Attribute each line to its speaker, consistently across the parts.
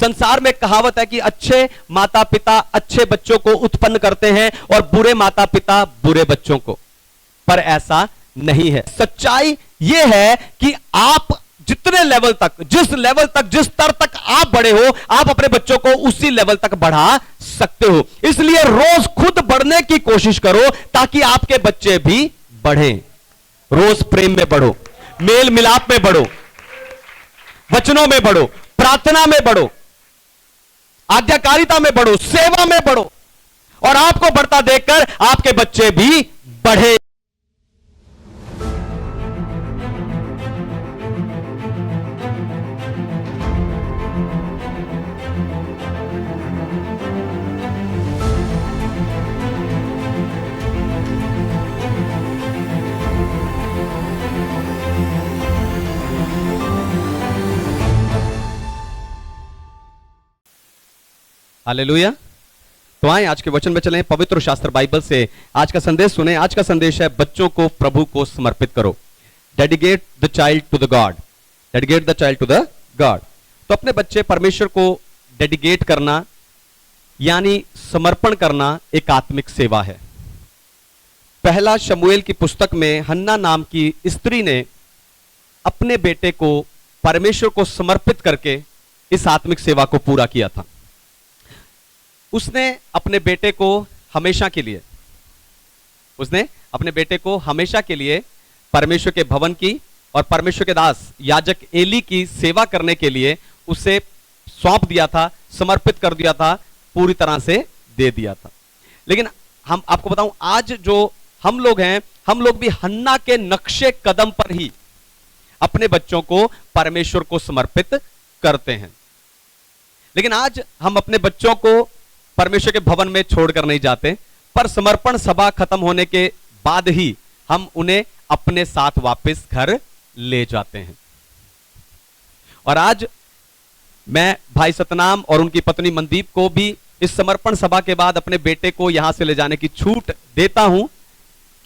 Speaker 1: संसार में कहावत है कि अच्छे माता पिता अच्छे बच्चों को उत्पन्न करते हैं और बुरे माता पिता बुरे बच्चों को, पर ऐसा नहीं है। सच्चाई यह है कि आप जितने लेवल तक, जिस लेवल तक, जिस स्तर तक आप बड़े हो, आप अपने बच्चों को उसी लेवल तक बढ़ा सकते हो। इसलिए रोज खुद बढ़ने की कोशिश करो ताकि आपके बच्चे भी बढ़ें। रोज प्रेम में बढ़ो, मेल मिलाप में बढ़ो, वचनों में बढ़ो, प्रार्थना में बढ़ो, आज्ञाकारिता में बढ़ो, सेवा में बढ़ो, और आपको बढ़ता देखकर आपके बच्चे भी बढ़े। हालेलुया। तो आए आज के वचन में चलें, पवित्र शास्त्र बाइबल से आज का संदेश सुने। आज का संदेश है बच्चों को प्रभु को समर्पित करो। Dedicate the child to the god. Dedicate the child to the god. तो अपने बच्चे परमेश्वर को डेडिकेट करना यानी समर्पण करना एक आत्मिक सेवा है। पहला शमूएल की पुस्तक में हन्ना नाम की स्त्री ने अपने बेटे को परमेश्वर को समर्पित करके इस आत्मिक सेवा को पूरा किया था। उसने अपने बेटे को हमेशा के लिए परमेश्वर के भवन की और परमेश्वर के दास याजक एली की सेवा करने के लिए उसे सौंप दिया था, समर्पित कर दिया था, पूरी तरह से दे दिया था। लेकिन हम आपको बताऊं, आज जो हम लोग हैं, हम लोग भी हन्ना के नक्शे कदम पर ही अपने बच्चों को परमेश्वर को समर्पित करते हैं। लेकिन आज हम अपने बच्चों को परमेश्वर के भवन में छोड़कर नहीं जाते, पर समर्पण सभा खत्म होने के बाद ही हम उन्हें अपने साथ वापस घर ले जाते हैं। और आज मैं भाई सतनाम और उनकी पत्नी मनदीप को भी इस समर्पण सभा के बाद अपने बेटे को यहां से ले जाने की छूट देता हूं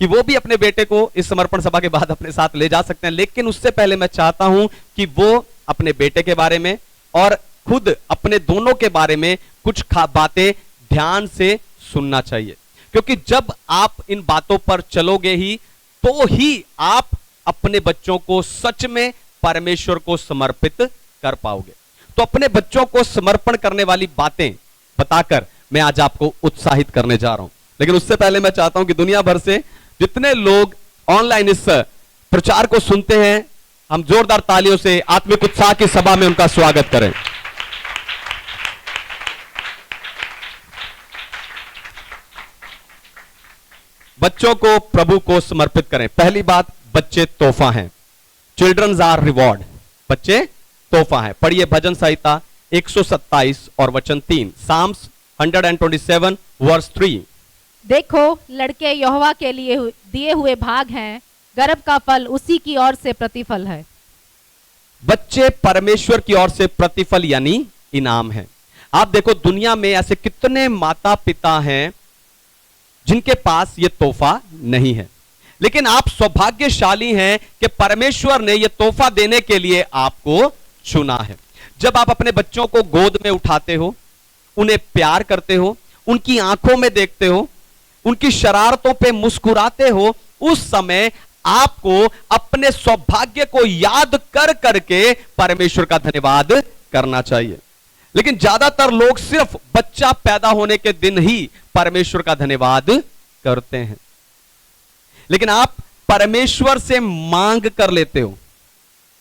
Speaker 1: कि वो भी अपने बेटे को इस समर्पण सभा के बाद अपने साथ ले जा सकते हैं। लेकिन उससे पहले मैं चाहता हूं कि वो अपने बेटे के बारे में और खुद अपने दोनों के बारे में कुछ बातें ध्यान से सुनना चाहिए, क्योंकि जब आप इन बातों पर चलोगे ही तो ही आप अपने बच्चों को सच में परमेश्वर को समर्पित कर पाओगे। तो अपने बच्चों को समर्पण करने वाली बातें बताकर मैं आज आपको उत्साहित करने जा रहा हूं। लेकिन उससे पहले मैं चाहता हूं कि दुनिया भर से जितने लोग ऑनलाइन इस प्रचार को सुनते हैं, हम जोरदार तालियों से आत्मिक उत्साह की सभा में उनका स्वागत करें। बच्चों को प्रभु को समर्पित करें। पहली बात, बच्चे तोहफा हैं। Childrens are reward. बच्चे तोहफा हैं। पढ़िए भजन संहिता 127 और वचन 3, साम्स 127 वर्स 3।
Speaker 2: देखो, लड़के यहोवा के लिए दिए हुए भाग हैं, गर्भ का फल उसी की ओर से प्रतिफल है।
Speaker 1: बच्चे परमेश्वर की ओर से प्रतिफल यानी इनाम है। आप देखो, दुनिया में ऐसे कितने माता पिता हैं जिनके पास यह तोहफा नहीं है, लेकिन आप सौभाग्यशाली हैं कि परमेश्वर ने यह तोहफा देने के लिए आपको चुना है। जब आप अपने बच्चों को गोद में उठाते हो, उन्हें प्यार करते हो, उनकी आंखों में देखते हो, उनकी शरारतों पे मुस्कुराते हो, उस समय आपको अपने सौभाग्य को याद कर करके परमेश्वर का धन्यवाद करना चाहिए। लेकिन ज्यादातर लोग सिर्फ बच्चा पैदा होने के दिन ही परमेश्वर का धन्यवाद करते हैं। लेकिन आप परमेश्वर से मांग कर लेते हो,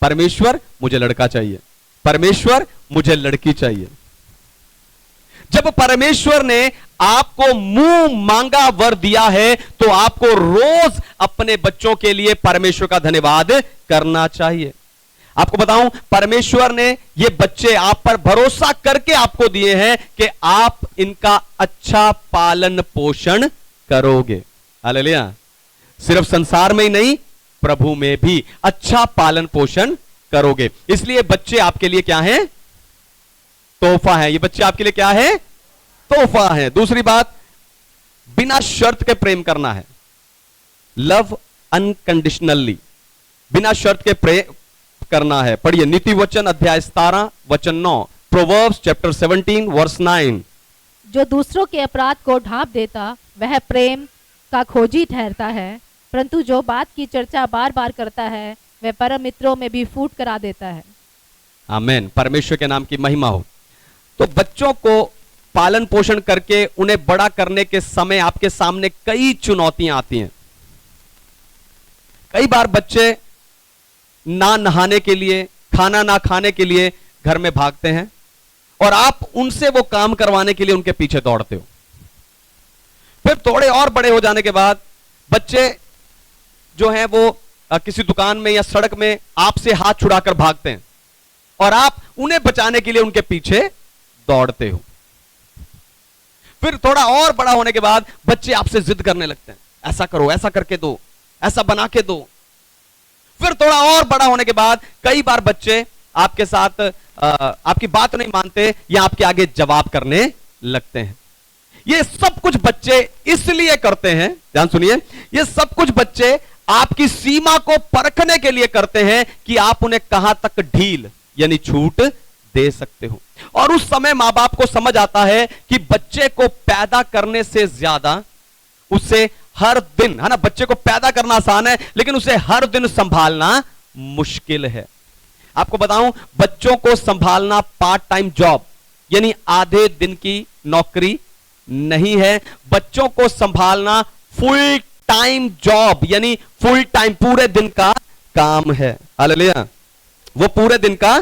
Speaker 1: परमेश्वर मुझे लड़का चाहिए, परमेश्वर मुझे लड़की चाहिए। जब परमेश्वर ने आपको मुंह मांगा वर दिया है तो आपको रोज अपने बच्चों के लिए परमेश्वर का धन्यवाद करना चाहिए। आपको बताऊं, परमेश्वर ने ये बच्चे आप पर भरोसा करके आपको दिए हैं कि आप इनका अच्छा पालन पोषण करोगे। हालेलुया। सिर्फ संसार में ही नहीं, प्रभु में भी अच्छा पालन पोषण करोगे। इसलिए बच्चे आपके लिए क्या हैं? तोहफा है। ये बच्चे आपके लिए क्या है? तोहफा है। दूसरी बात, बिना शर्त के प्रेम करना है। लव अनकंडीशनली, बिना शर्त के प्रेम करना है। पढ़िए नीति वचन अध्याय 17 वचन 9, Proverbs chapter 17 verse 9.
Speaker 2: जो दूसरों के अपराध को ढांप देता वह प्रेम का खोजी ठहरता है, परंतु जो बात की चर्चा बार बार करता है वह परम मित्रों में भी फूट करा देता है।
Speaker 1: आमेन। परमेश्वर के नाम की महिमा हो। तो बच्चों को पालन पोषण करके उन्हें बड़ा करने के समय आपके सामने कई चुनौतियां आती हैं। कई बार बच्चे ना नहाने के लिए, खाना ना खाने के लिए घर में भागते हैं और आप उनसे वो काम करवाने के लिए उनके पीछे दौड़ते हो। फिर थोड़े और बड़े हो जाने के बाद बच्चे जो हैं वो किसी दुकान में या सड़क में आपसे हाथ छुड़ाकर भागते हैं और आप उन्हें बचाने के लिए उनके पीछे दौड़ते हो। फिर थोड़ा और बड़ा होने के बाद बच्चे आपसे जिद करने लगते हैं, ऐसा करो, ऐसा करके दो, ऐसा बना के दो। फिर थोड़ा और बड़ा होने के बाद कई बार बच्चे आपके साथ आपकी बात नहीं मानते या आपके आगे जवाब करने लगते हैं। ये सब कुछ बच्चे इसलिए करते हैं, ध्यान सुनिए, ये सब कुछ बच्चे आपकी सीमा को परखने के लिए करते हैं कि आप उन्हें कहां तक ढील यानी छूट दे सकते हो। और उस समय मां बाप को समझ आता है कि बच्चे को पैदा करने से ज्यादा उसे हर दिन, है ना, बच्चे को पैदा करना आसान है लेकिन उसे हर दिन संभालना मुश्किल है। आपको बताऊं, बच्चों को संभालना पार्ट टाइम जॉब यानी आधे दिन की नौकरी नहीं है। बच्चों को संभालना फुल टाइम जॉब यानी फुल टाइम, पूरे दिन का काम है। हालेलुया, वो पूरे दिन का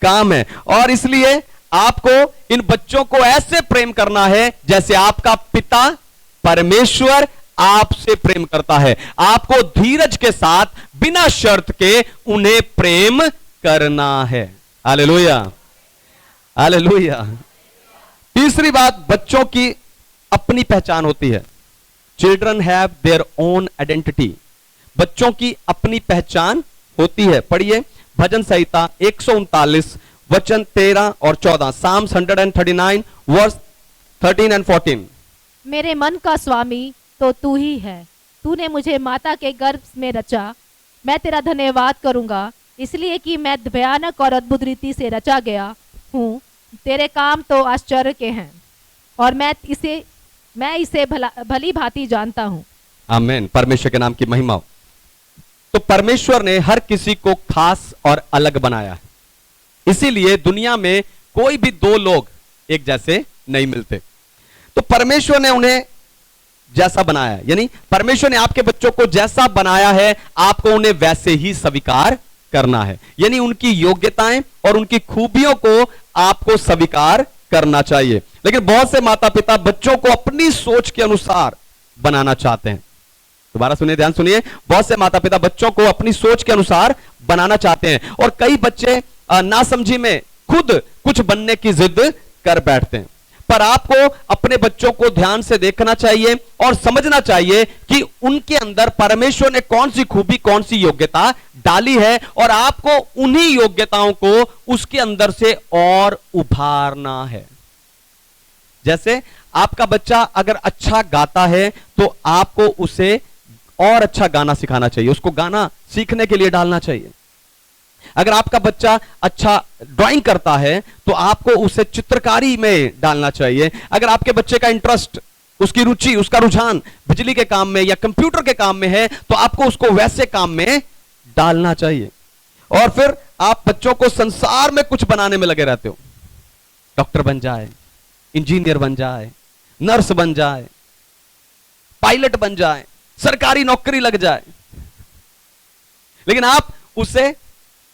Speaker 1: काम है। और इसलिए आपको इन बच्चों को ऐसे प्रेम करना है जैसे आपका पिता परमेश्वर आपसे प्रेम करता है। आपको धीरज के साथ बिना शर्त के उन्हें प्रेम करना है। Hallelujah, hallelujah. तीसरी बात, बच्चों की अपनी पहचान होती है। Children have their own identity. बच्चों की अपनी पहचान होती है। पढ़िए भजन संहिता 139 वचन 13 और 14, साम्स 139 वर्स 13 एंड 14।
Speaker 2: मेरे मन का स्वामी तो तू ही है, तूने मुझे माता के गर्भ में रचा। मैं तेरा धन्यवाद करूंगा इसलिए कि मैं भयानक और अद्भुत रीति से रचा गया हूँ। तेरे काम तो आश्चर्य के हैं और मैं इसे भली भांति जानता हूँ।
Speaker 1: आमीन। परमेश्वर के नाम की महिमा हो। तो परमेश्वर ने हर किसी को खास और अलग बनाया है, इसीलिए दुनिया में कोई भी दो लोग एक जैसे नहीं मिलते। तो परमेश्वर ने उन्हें जैसा बनाया है, यानी परमेश्वर ने आपके बच्चों को जैसा बनाया है आपको उन्हें वैसे ही स्वीकार करना है। यानी उनकी योग्यताएं और उनकी खूबियों को आपको स्वीकार करना चाहिए। लेकिन बहुत से माता पिता बच्चों को अपनी सोच के अनुसार बनाना चाहते हैं। दोबारा सुनिए, ध्यान सुनिए, बहुत से माता पिता बच्चों को अपनी सोच के अनुसार बनाना चाहते हैं और कई बच्चे नासमझी में खुद कुछ बनने की जिद कर बैठते हैं। पर आपको अपने बच्चों को ध्यान से देखना चाहिए और समझना चाहिए कि उनके अंदर परमेश्वर ने कौन सी खूबी, कौन सी योग्यता डाली है और आपको उन्हीं योग्यताओं को उसके अंदर से और उभारना है। जैसे आपका बच्चा अगर अच्छा गाता है तो आपको उसे और अच्छा गाना सिखाना चाहिए, उसको गाना सीखने के लिए डालना चाहिए। अगर आपका बच्चा अच्छा ड्राइंग करता है तो आपको उसे चित्रकारी में डालना चाहिए। अगर आपके बच्चे का इंटरेस्ट, उसकी रुचि, उसका रुझान बिजली के काम में या कंप्यूटर के काम में है तो आपको उसको वैसे काम में डालना चाहिए। और फिर आप बच्चों को संसार में कुछ बनाने में लगे रहते हो, डॉक्टर बन जाए, इंजीनियर बन जाए, नर्स बन जाए, पायलट बन जाए, सरकारी नौकरी लग जाए, लेकिन आप उसे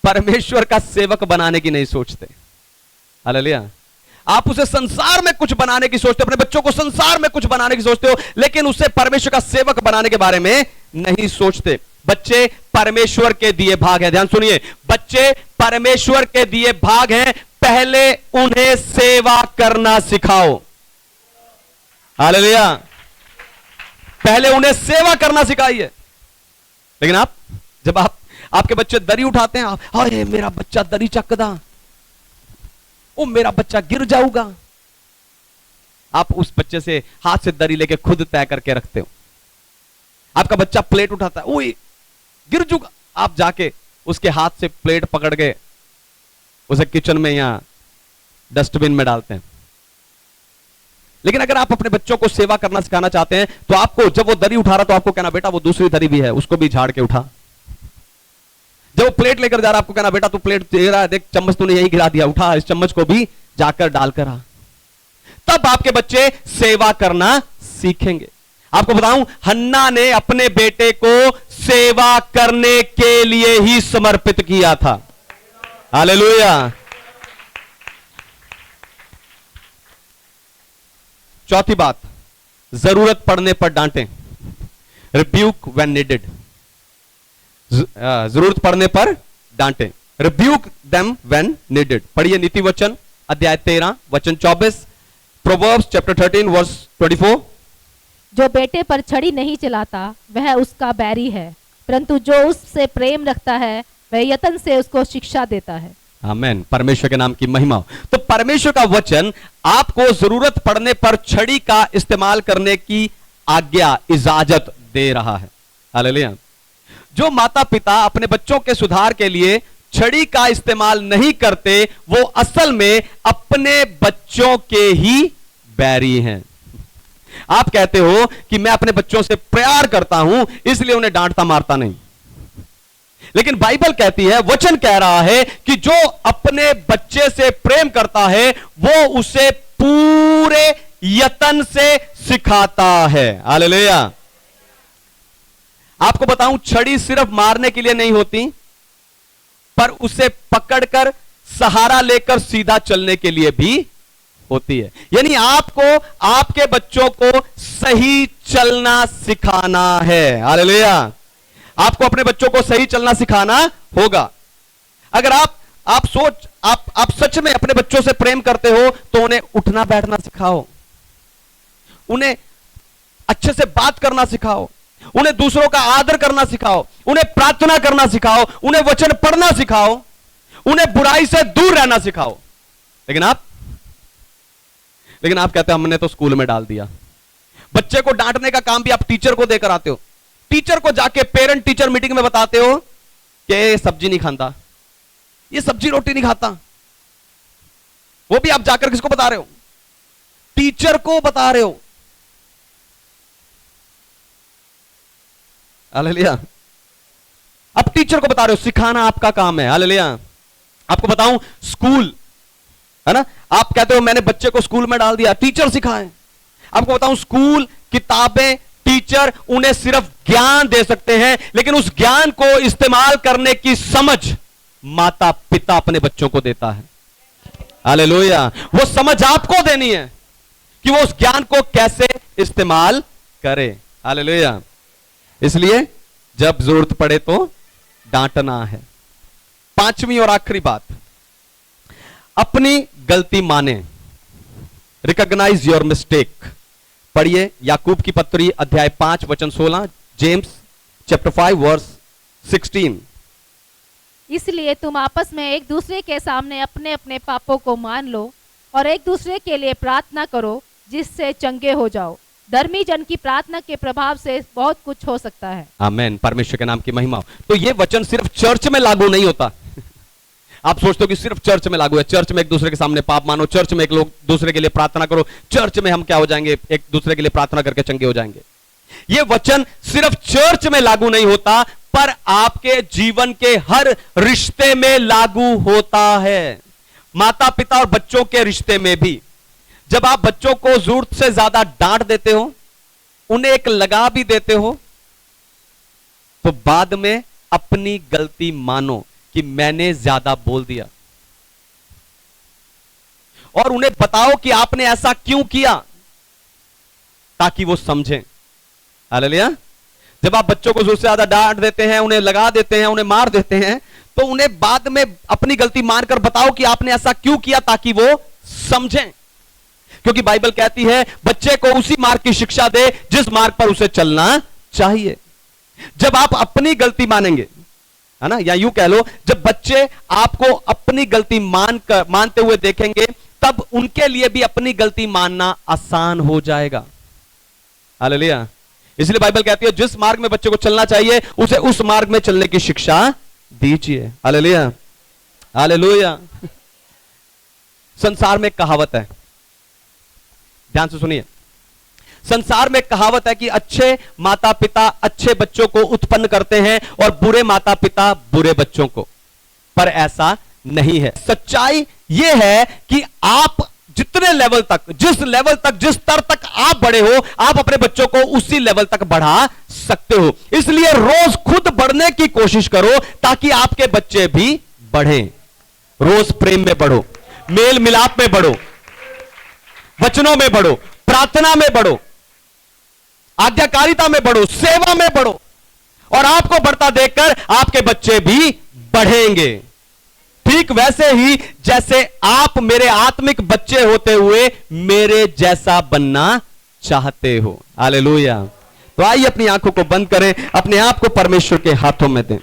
Speaker 1: परमेश्वर का सेवक बनाने की नहीं सोचते। हालेलुया। आप उसे संसार में कुछ बनाने की सोचते हो, अपने बच्चों को संसार में कुछ बनाने की सोचते हो, लेकिन उसे परमेश्वर का सेवक बनाने के बारे में नहीं सोचते। बच्चे परमेश्वर के दिए भाग हैं, ध्यान सुनिए, बच्चे परमेश्वर के दिए भाग हैं। पहले उन्हें सेवा करना सिखाओ। हालेलुया। पहले उन्हें सेवा करना सिखाइए। लेकिन जब आपके बच्चे दरी उठाते हैं, अरे मेरा बच्चा दरी चकदा, ओ मेरा बच्चा गिर जाऊगा, आप उस बच्चे से हाथ से दरी लेके खुद तय करके रखते हो। आपका बच्चा प्लेट उठाता है, ओए गिर जाऊगा, आप जाके उसके हाथ से प्लेट पकड़ के उसे किचन में या डस्टबिन में डालते हैं। लेकिन अगर आप अपने बच्चों को सेवा करना सिखाना चाहते हैं तो आपको, जब वो दरी उठा रहा तो आपको कहना बेटा वो दूसरी दरी भी है, उसको भी झाड़ के उठा। जब वो प्लेट लेकर जा रहा आपको कहना बेटा तू प्लेट दे रहा है, देख चम्मच तूने यही गिरा दिया, उठा इस चम्मच को भी जाकर डालकर आ। तब आपके बच्चे सेवा करना सीखेंगे। आपको बताऊं, हन्ना ने अपने बेटे को सेवा करने के लिए ही समर्पित किया था। हालेलुया। चौथी बात, जरूरत पड़ने पर डांटें। Rebuke when needed. जरूरत पड़ने पर डांटें। Rebuke them when needed. पढ़िए नीति वचन अध्याय 13 वचन 24, प्रोवर्ब्स चैप्टर 13 वर्स 24।
Speaker 2: जो बेटे पर छड़ी नहीं चलाता वह उसका बैरी है, परंतु जो उससे प्रेम रखता है वह यत्न से उसको शिक्षा देता है।
Speaker 1: आमेन। परमेश्वर के नाम की महिमा हो। तो परमेश्वर का वचन आपको जरूरत पड़ने पर छड़ी का इस्तेमाल करने की आज्ञा, इजाजत दे रहा है। हालेलुया। जो माता पिता अपने बच्चों के सुधार के लिए छड़ी का इस्तेमाल नहीं करते, वो असल में अपने बच्चों के ही बैरी हैं। आप कहते हो कि मैं अपने बच्चों से प्यार करता हूं इसलिए उन्हें डांटता मारता नहीं, लेकिन बाइबल कहती है, वचन कह रहा है कि जो अपने बच्चे से प्रेम करता है वो उसे पूरे यत्न से सिखाता है। हालेलुया। आपको बताऊं, छड़ी सिर्फ मारने के लिए नहीं होती, पर उसे पकड़कर सहारा लेकर सीधा चलने के लिए भी होती है। यानी आपको आपके बच्चों को सही चलना सिखाना है। हालेलुया। आपको अपने बच्चों को सही चलना सिखाना होगा। अगर आप सच में अपने बच्चों से प्रेम करते हो तो उन्हें उठना बैठना सिखाओ, उन्हें अच्छे से बात करना सिखाओ, उन्हें दूसरों का आदर करना सिखाओ, उन्हें प्रार्थना करना सिखाओ, उन्हें वचन पढ़ना सिखाओ, उन्हें बुराई से दूर रहना सिखाओ। लेकिन आप कहते हैं हमने तो स्कूल में डाल दिया। बच्चे को डांटने का काम भी आप टीचर को देकर आते हो। टीचर को जाके पेरेंट टीचर मीटिंग में बताते हो कि ये सब्जी नहीं खाता, ये सब्जी रोटी नहीं खाता। वो भी आप जाकर किसको बता रहे हो? टीचर को बता रहे हो। हालेलुया। अब टीचर को बता रहे हो, सिखाना आपका काम है। हालेलुया। आपको बताऊं, स्कूल है ना, आप कहते हो मैंने बच्चे को स्कूल में डाल दिया, टीचर सिखाएं। आपको बताऊं, स्कूल, किताबें, टीचर उन्हें सिर्फ ज्ञान दे सकते हैं, लेकिन उस ज्ञान को इस्तेमाल करने की समझ माता पिता अपने बच्चों को देता है। हालेलुया। वो समझ आपको देनी है कि वो उस ज्ञान को कैसे इस्तेमाल करे। हालेलुया। इसलिए जब जरूरत पड़े तो डांटना है। पांचवी और आखिरी बात, अपनी गलती माने। Recognize your mistake. पढ़िए याकूब की पत्री अध्याय 5 वचन 16, जेम्स चैप्टर 5 वर्स 16।
Speaker 2: इसलिए तुम आपस में एक दूसरे के सामने अपने अपने पापों को मान लो और एक दूसरे के लिए प्रार्थना करो, जिससे चंगे हो जाओ। धर्मी जन की प्रार्थना के प्रभाव से बहुत कुछ हो सकता है। आमीन।
Speaker 1: परमेश्वर के नाम की महिमा हो। तो यह वचन सिर्फ चर्च में लागू नहीं होता। आप सोचते हो कि सिर्फ चर्च में लागू है, चर्च में एक दूसरे के सामने पाप मानो, चर्च में एक लोग दूसरे के लिए प्रार्थना करो, चर्च में हम क्या हो जाएंगे, एक दूसरे के लिए प्रार्थना करके चंगे हो जाएंगे। यह वचन सिर्फ चर्च में लागू नहीं होता, पर आपके जीवन के हर रिश्ते में लागू होता है। माता पिता और बच्चों के रिश्ते में भी। जब आप बच्चों को जरूरत से ज्यादा डांट देते हो, उन्हें एक लगा भी देते हो, तो बाद में अपनी गलती मानो कि मैंने ज्यादा बोल दिया, और उन्हें बताओ कि आपने ऐसा क्यों किया, ताकि वो समझें। हालेलुया। जब आप बच्चों को जरूरत से ज्यादा डांट देते हैं, उन्हें लगा देते हैं, उन्हें मार देते हैं, तो उन्हें बाद में अपनी गलती मानकर बताओ कि आपने ऐसा क्यों किया, ताकि वो समझें। क्योंकि बाइबल कहती है बच्चे को उसी मार्ग की शिक्षा दे जिस मार्ग पर उसे चलना चाहिए। जब आप अपनी गलती मानेंगे, है ना, या यूं कह लो, जब बच्चे आपको अपनी गलती मानते हुए देखेंगे, तब उनके लिए भी अपनी गलती मानना आसान हो जाएगा। हालेलुया। इसलिए बाइबल कहती है जिस मार्ग में बच्चे को चलना चाहिए उसे उस मार्ग में चलने की शिक्षा दीजिए। हालेलुया। हालेलुया। संसार में कहावत है, ध्यान से सुनिए। संसार में कहावत है कि अच्छे माता पिता अच्छे बच्चों को उत्पन्न करते हैं और बुरे माता पिता बुरे बच्चों को, पर ऐसा नहीं है। सच्चाई यह है कि आप जितने लेवल तक, जिस लेवल तक, जिस स्तर तक आप बड़े हो, आप अपने बच्चों को उसी लेवल तक बढ़ा सकते हो। इसलिए रोज खुद बढ़ने की कोशिश करो ताकि आपके बच्चे भी बढ़ें। रोज प्रेम में बढ़ो, मेल मिलाप में बढ़ो, वचनों में बढ़ो, प्रार्थना में बढ़ो, आज्ञाकारिता में बढ़ो, सेवा में बढ़ो, और आपको बढ़ता देखकर आपके बच्चे भी बढ़ेंगे। ठीक वैसे ही जैसे आप मेरे आत्मिक बच्चे होते हुए मेरे जैसा बनना चाहते हो। हालेलुया। तो आइए अपनी आंखों को बंद करें, अपने आप को परमेश्वर के हाथों में दें।